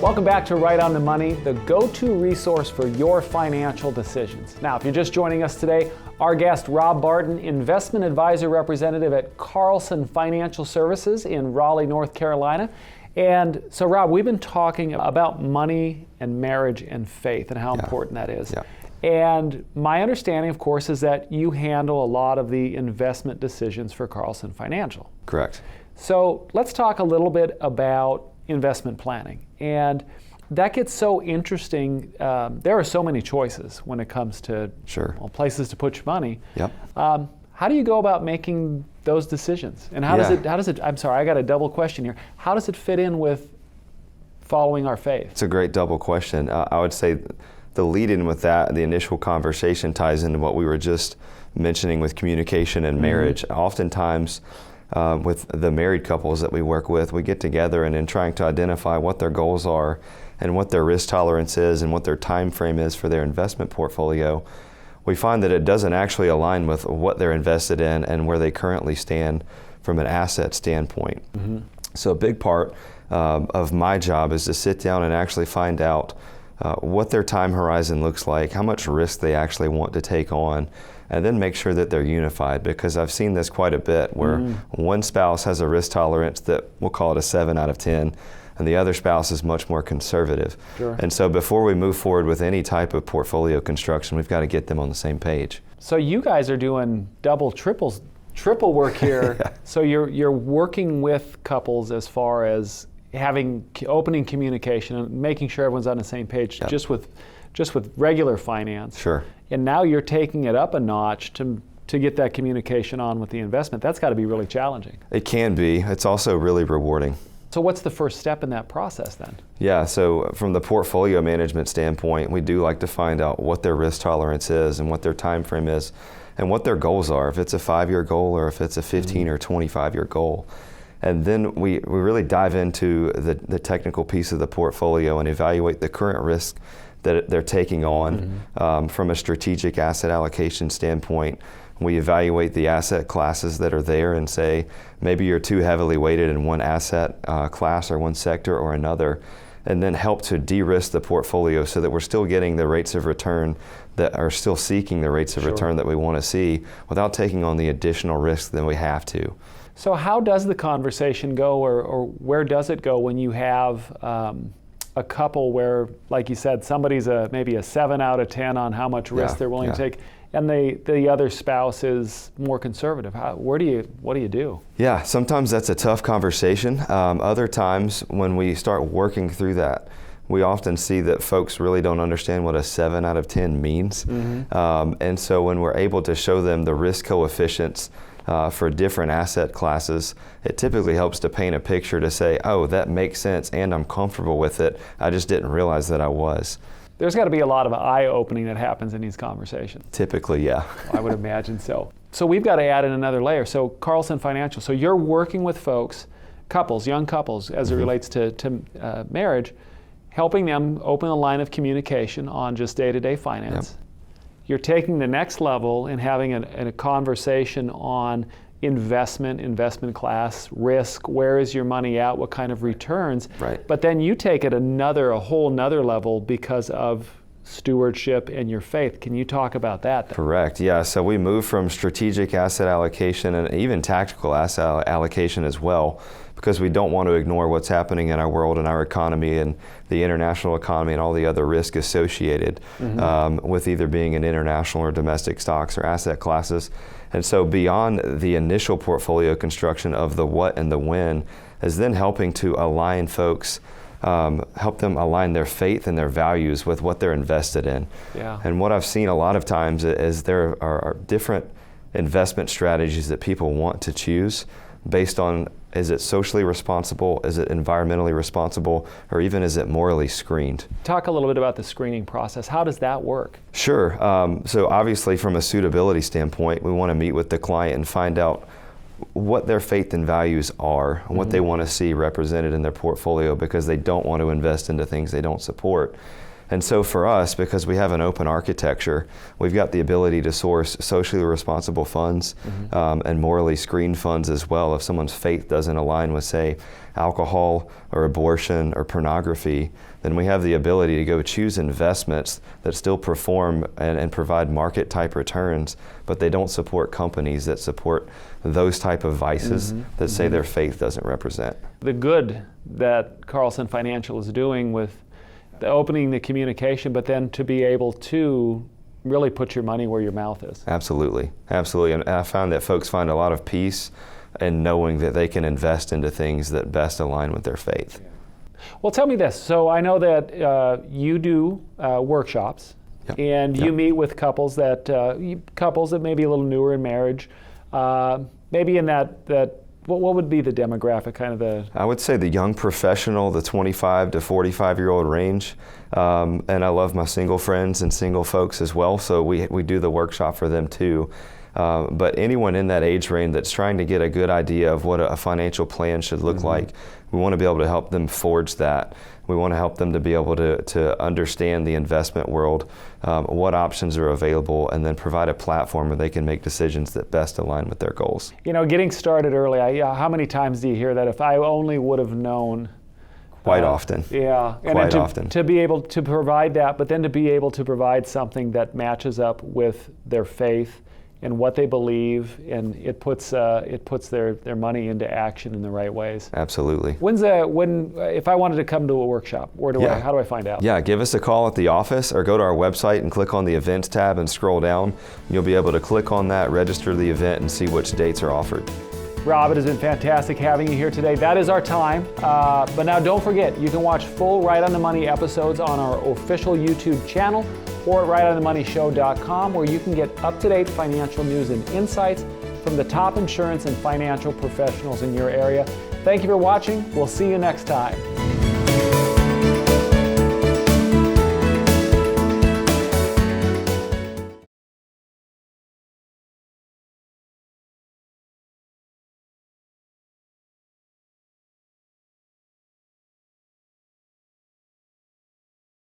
Welcome back to Right on the Money, the go-to resource for your financial decisions. Now, if you're just joining us today, our guest, Rob Barton, investment advisor representative at Carlson Financial Services in Raleigh, North Carolina. And so, Rob, we've been talking about money and marriage and faith and how important that is. Yeah. And my understanding, of course, is that you handle a lot of the investment decisions for Carlson Financial. Correct. So let's talk a little bit about investment planning. And that gets so interesting. There are so many choices when it comes to places to put your money. Yep. How do you go about making those decisions? And how does it, I'm sorry, I got a double question here. How does it fit in with following our faith? It's a great double question. I would say the lead in with that, the initial conversation ties into what we were just mentioning with communication and marriage. Oftentimes, with the married couples that we work with, we get together and in trying to identify what their goals are and what their risk tolerance is and what their time frame is for their investment portfolio, we find that it doesn't actually align with what they're invested in and where they currently stand from an asset standpoint. So a big part of my job is to sit down and actually find out what their time horizon looks like, how much risk they actually want to take on, and then make sure that they're unified, because I've seen this quite a bit where one spouse has a risk tolerance that we'll call it a 7 out of 10, and the other spouse is much more conservative. And so before we move forward with any type of portfolio construction, we've got to get them on the same page. So you guys are doing triple work here. So you're working with couples as far as having opening communication and making sure everyone's on the same page, just with regular finance. And now you're taking it up a notch to get that communication on with the investment. That's got to be really challenging. It can be. It's also really rewarding. So what's the first step in that process then? Yeah, so from the portfolio management standpoint, we do like to find out what their risk tolerance is and what their time frame is and what their goals are, if it's a 5-year goal or if it's a 15 or 25-year goal. And then we really dive into the technical piece of the portfolio and evaluate the current risk that they're taking on. From a strategic asset allocation standpoint, we evaluate the asset classes that are there and say, maybe you're too heavily weighted in one asset class or one sector or another, and then help to de-risk the portfolio so that we're still getting the rates of return that are still seeking the rates of return that we want to see without taking on the additional risk that we have to. So how does the conversation go, or where does it go when you have a couple where, like you said, somebody's maybe a 7 out of 10 on how much risk they're willing to take, and the other spouse is more conservative? What do you do? Yeah, sometimes that's a tough conversation. Other times when we start working through that, we often see that folks really don't understand what a 7 out of 10 means. And so when we're able to show them the risk coefficients for different asset classes, it typically helps to paint a picture to say, oh, that makes sense and I'm comfortable with it. I just didn't realize that I was. There's got to be a lot of eye-opening that happens in these conversations. Typically, yeah. I would imagine so. So we've got to add in another layer. So Carlson Financial, so you're working with folks, young couples, as it relates to marriage, helping them open a line of communication on just day-to-day finance. You're taking the next level and having a conversation on investment class, risk, where is your money at, what kind of returns. But then you take it a whole nother level because of stewardship and your faith. Can you talk about that then? Correct, yeah. So we move from strategic asset allocation and even tactical asset allocation as well, because we don't want to ignore what's happening in our world and our economy and the international economy and all the other risk associated with either being in international or domestic stocks or asset classes. And so beyond the initial portfolio construction of the what and the when is then helping to align folks, help them align their faith and their values with what they're invested in. And what I've seen a lot of times is there are different investment strategies that people want to choose based on, is it socially responsible, is it environmentally responsible, or even is it morally screened? Talk a little bit about the screening process. How does that work? Sure. So obviously from a suitability standpoint, we want to meet with the client and find out what their faith and values are, and what they want to see represented in their portfolio, because they don't want to invest into things they don't support. And so for us, because we have an open architecture, we've got the ability to source socially responsible funds and morally screened funds as well. If someone's faith doesn't align with, say, alcohol or abortion or pornography, then we have the ability to go choose investments that still perform and provide market type returns, but they don't support companies that support those type of vices that say their faith doesn't represent. The good that Carlson Financial is doing with the opening the communication, but then to be able to really put your money where your mouth is. Absolutely, absolutely. And I found that folks find a lot of peace in knowing that they can invest into things that best align with their faith. Yeah. Well, tell me this. So I know that you do workshops, and you meet with couples that may be a little newer in marriage. Maybe in that what would be the demographic, kind of the? I would say the young professional, the 25 to 45-year-old range. And I love my single friends and single folks as well, so we do the workshop for them too. But anyone in that age range that's trying to get a good idea of what a financial plan should look like, we want to be able to help them forge that. We want to help them to be able to understand the investment world, what options are available, and then provide a platform where they can make decisions that best align with their goals. You know, getting started early, how many times do you hear that? If I only would have known. Quite often. Yeah, and quite often. To be able to provide that, but then to be able to provide something that matches up with their faith and what they believe, and it puts their money into action in the right ways. Absolutely. If I wanted to come to a workshop, how do I find out? Yeah, give us a call at the office or go to our website and click on the events tab and scroll down. You'll be able to click on that, register the event, and see which dates are offered. Rob, it has been fantastic having you here today. That is our time. But now don't forget, you can watch full Right on the Money episodes on our official YouTube channel or at rightonthemoneyshow.com, where you can get up-to-date financial news and insights from the top insurance and financial professionals in your area. Thank you for watching. We'll see you next time.